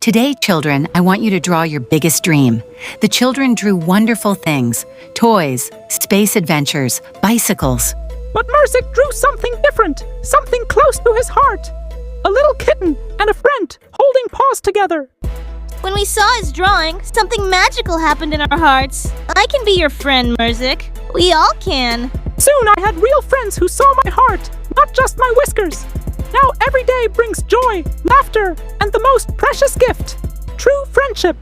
Today, children, I want you to draw your biggest dream. The children drew wonderful things: toys, space adventures, bicycles. But Murzic drew something different, something close to his heart. A little kitten and a friend holding paws together. When we saw his drawing, something magical happened in our hearts. I can be your friend, Murzic. We all can. Soon I had real friends who saw my heart, not just my whiskers. Now every day brings joy, laughter, and the most precious gift: true friendship.